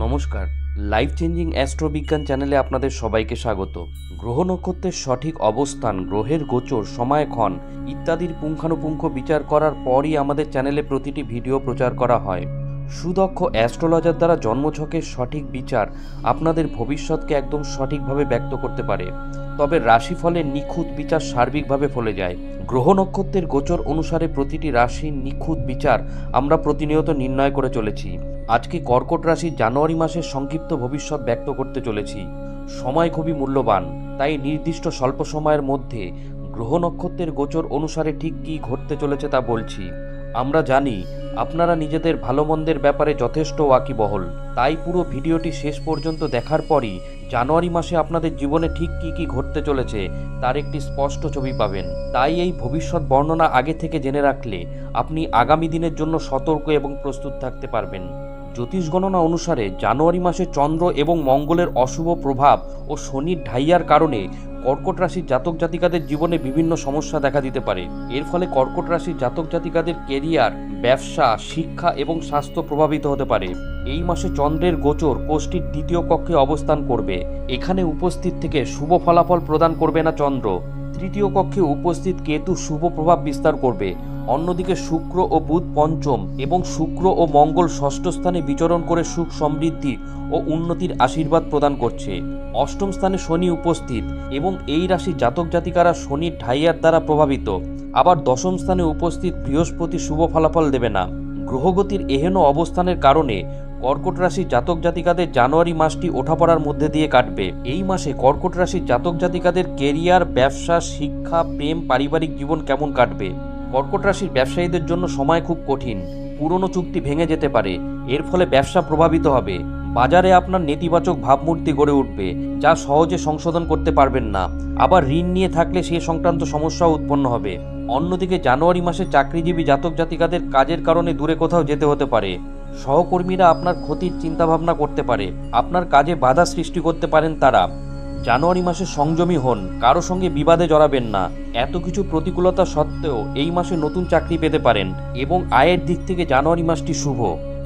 নমস্কার, life changing অ্যাস্ট্রোবিজ্ঞান চ্যানেলে আপনাদের সবাইকে স্বাগত। গ্রহ নক্ষত্রের সঠিক অবস্থান, গ্রহের গোচর, সময়ক্ষণ ইত্যাদির পুঙ্খানুপুঙ্খ বিচার করার পরই আমাদের চ্যানেলে প্রতিটি ভিডিও প্রচার করা হয়। সুদক্ষ অ্যাস্ট্রোলজার দ্বারা জন্মছকের সঠিক বিচার আপনাদের ভবিষ্যৎকে একদম সঠিকভাবে ব্যক্ত করতে পারে, তবে রাশিফলের নিখুঁত বিচার সার্বিকভাবে ফলে যায়। গ্রহ নক্ষত্রের গোচর অনুসারে প্রতিটি রাশির নিখুঁত বিচার আমরা প্রতিনিয়ত নির্ণয় করে চলেছি। আজকে কর্কট রাশির জানুয়ারি মাসের সংক্ষিপ্ত ভবিষ্যৎ ব্যক্ত করতে চলেছি। সময় খুবই মূল্যবান, তাই নির্দিষ্ট স্বল্প সময়ের মধ্যে গ্রহ নক্ষত্রের গোচর অনুসারে ঠিক কী ঘটতে চলেছে তা বলছি। আমরা জানি আপনারা নিজেদের ভালো মন্দের ব্যাপারে যথেষ্ট ওয়াকিবহল, তাই পুরো ভিডিওটি শেষ পর্যন্ত দেখার পরই জানুয়ারি মাসে আপনাদের জীবনে ঠিক কী কী ঘটতে চলেছে তার একটি স্পষ্ট ছবি পাবেন। তাই এই ভবিষ্যৎ বর্ণনা আগে থেকে জেনে রাখলে আপনি আগামী দিনের জন্য সতর্ক এবং প্রস্তুত থাকতে পারবেন। জ্যোতিষ গণনা অনুসারে জানুয়ারি মাসে চন্দ্র এবং মঙ্গলের অশুভ প্রভাব ও শনির ঢাইয়ার কারণে কর্কট রাশির জাতক জাতিকাদের জীবনে বিভিন্ন সমস্যা দেখা দিতে পারে। এর ফলে কর্কট রাশির জাতক জাতিকাদের কেরিয়ার, ব্যবসা, শিক্ষা এবং স্বাস্থ্য প্রভাবিত হতে পারে। এই মাসে চন্দ্রের গোচর কোষ্ঠীর দ্বিতীয় কক্ষে অবস্থান করবে। এখানে উপস্থিত থেকে শুভ ফলাফল প্রদান করবে না চন্দ্র। তৃতীয় কক্ষে উপস্থিত কেতু শুভ প্রভাব বিস্তার করবে। অন্যদিকে শুক্র ও বুধ পঞ্চম এবং শুক্র ও মঙ্গল ষষ্ঠ স্থানে বিচরণ করে সুখ সমৃদ্ধি ও উন্নতির আশীর্বাদ প্রদান করছে। অষ্টম স্থানে শনি উপস্থিত এবং এই রাশির জাতক জাতিকারা শনির ঢাইয়ার দ্বারা প্রভাবিত। আবার দশম স্থানে উপস্থিত বৃহস্পতি শুভ ফলাফল দেবে না। গ্রহগতির এহেন অবস্থানের কারণে কর্কট রাশির জাতক জাতিকাদের জানুয়ারি মাসটি ওঠাপড়ার মধ্যে দিয়ে কাটবে। এই মাসে কর্কট রাশির জাতক জাতিকাদের কেরিয়ার, ব্যবসা, শিক্ষা, প্রেম, পারিবারিক জীবন কেমন কাটবে? কর্কট রাশির ব্যবসায়ীদের জন্য সময় খুব কঠিন। পুরনো চুক্তি ভেঙে যেতে পারে, এর ফলে ব্যবসা প্রভাবিত হবে। বাজারে আপনার নেতিবাচক ভাবমূর্তি গড়ে উঠবে, যা সহজে সংশোধন করতে পারবেন না। আবার ঋণ নিয়ে থাকলে সে সংক্রান্ত সমস্যাও উৎপন্ন হবে। অন্যদিকে জানুয়ারি মাসে চাকরিজীবী জাতক জাতিকাদের কাজের কারণে দূরে কোথাও যেতে হতে পারে। সহকর্মীরা আপনার ক্ষতির চিন্তাভাবনা করতে পারে, আপনার কাজে বাধা সৃষ্টি করতে পারেন তারা। জানুয়ারি মাসে সংযমী হন, কারো সঙ্গে বিবাদে জড়াবেন না। এত কিছু প্রতিকূলতা সত্ত্বেও এই মাসে নতুন চাকরি পেতে পারেন এবং আয়ের দিক থেকে জানুয়ারি মাসটি শুভ।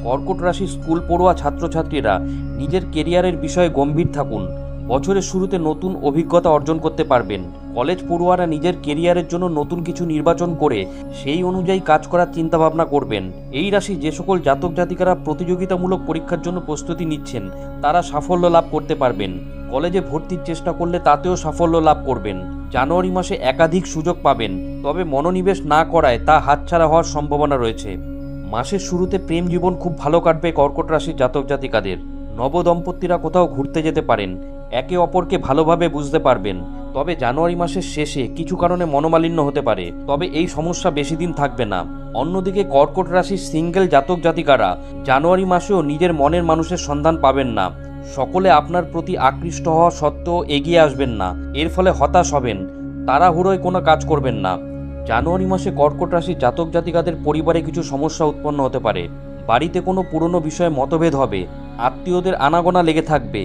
কর্কট রাশির স্কুল পড়ুয়া ছাত্রছাত্রীরা নিজের কেরিয়ারের বিষয়ে গম্ভীর থাকুন। বছরের শুরুতে নতুন অভিজ্ঞতা অর্জন করতে পারবেন। কলেজ পড়ুয়ারা নিজের কেরিয়ারের জন্য নতুন কিছু নির্বাচন করে সেই অনুযায়ী কাজ করার চিন্তাভাবনা করবেন। এই রাশি যে সকল জাতক জাতিকারা প্রতিযোগিতামূলক পরীক্ষার জন্য প্রস্তুতি নিচ্ছেন তারা সাফল্য লাভ করতে পারবেন। কলেজে ভর্তির চেষ্টা করলে তাতেও সাফল্য লাভ করবেন। জানুয়ারি মাসে একাধিক সুযোগ পাবেন, তবে মনোনিবেশ না করায় তা হাতছাড়া হওয়ার সম্ভাবনা রয়েছে। মাসের শুরুতে প্রেম জীবন খুব ভালো কাটবে কর্কট রাশির জাতক জাতিকাদের। নবদম্পতিরা কোথাও ঘুরতে যেতে পারেন, একে অপরকে ভালোভাবে বুঝতে পারবেন। তবে জানুয়ারি মাসের শেষে কিছু কারণে মনোমালিন্য হতে পারে, তবে এই সমস্যা বেশি দিন থাকবে না। অন্যদিকে কর্কট রাশির সিঙ্গেল জাতক জাতিকারা জানুয়ারি মাসেও নিজের মনের মানুষের সন্ধান পাবেন না। সকলে আপনার প্রতি আকৃষ্ট হওয়া সত্ত্বেও এগিয়ে আসবেন না, এর ফলে হতাশ হবেন। তাড়াহুড়োয় কোনো কাজ করবেন না। জানুয়ারি মাসে কর্কট রাশির জাতক জাতিকাদের পরিবারে কিছু সমস্যা উৎপন্ন হতে পারে। বাড়িতে কোনো পুরনো বিষয়ে মতভেদ হবে, আত্মীয়দের আনাগোনা লেগে থাকবে।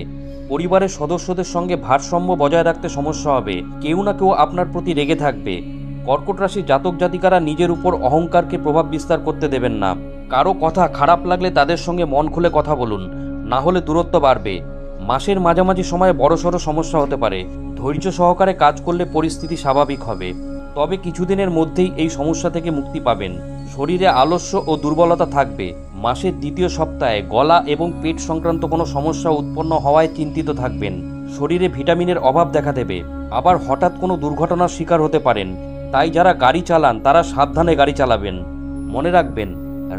পরিবারের সদস্যদের সঙ্গে ভারসাম্য বজায় রাখতে সমস্যা হবে, কেউ না কেউ আপনার প্রতি রেগে থাকবে। কর্কট রাশির জাতক জাতিকারা নিজের উপর অহংকারকে প্রভাব বিস্তার করতে দেবেন না। কারো কথা খারাপ লাগলে তাদের সঙ্গে মন খুলে কথা বলুন, না হলে দূরত্ব বাড়বে। মাসের মাঝামাঝি সময়ে বড়সড় সমস্যা হতে পারে। ধৈর্য সহকারে কাজ করলে পরিস্থিতি স্বাভাবিক হবে, তবে কিছুদিনের মধ্যেই এই সমস্যা থেকে মুক্তি পাবেন। শরীরে আলস্য ও দুর্বলতা থাকবে। মাসের দ্বিতীয় সপ্তাহে গলা এবং পেট সংক্রান্ত কোনো সমস্যা উৎপন্ন হওয়ায় চিন্তিত থাকবেন। শরীরে ভিটামিনের অভাব দেখা দেবে। আবার হঠাৎ কোনো দুর্ঘটনার শিকার হতে পারেন, তাই যারা গাড়ি চালান তারা সাবধানে গাড়ি চালাবেন। মনে রাখবেন,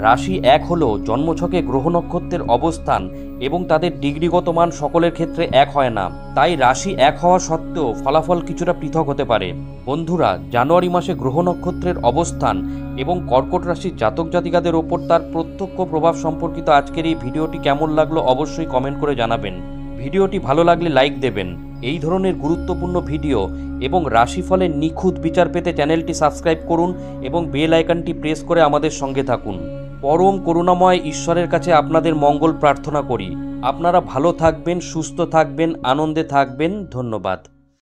রাশি এক হলেও জন্মছকে গ্রহ নক্ষত্রের অবস্থান এবং তাদের ডিগ্রিগত মান সকলের ক্ষেত্রে এক হয় না। তাই রাশি এক হওয়া সত্ত্বেও ফলাফল কিছুটা পৃথক হতে পারে। বন্ধুরা, জানুয়ারি মাসে গ্রহ নক্ষত্রের অবস্থান এবং কর্কট রাশির জাতক জাতিকাদের ওপর তার প্রত্যক্ষ প্রভাব সম্পর্কিত আজকের এই ভিডিওটি কেমন লাগলো অবশ্যই কমেন্ট করে জানাবেন। ভিডিওটি ভালো লাগলে লাইক দেবেন। এই ধরনের গুরুত্বপূর্ণ ভিডিও এবং রাশিফলের নিখুঁত বিচার পেতে চ্যানেলটি সাবস্ক্রাইব করুন এবং বেল আইকনটি প্রেস করে আমাদের সঙ্গে থাকুন। পরম করুণাময় ঈশ্বরের কাছে আপনাদের মঙ্গল প্রার্থনা করি। আপনারা ভালো থাকবেন, সুস্থ থাকবেন, আনন্দে থাকবেন। ধন্যবাদ।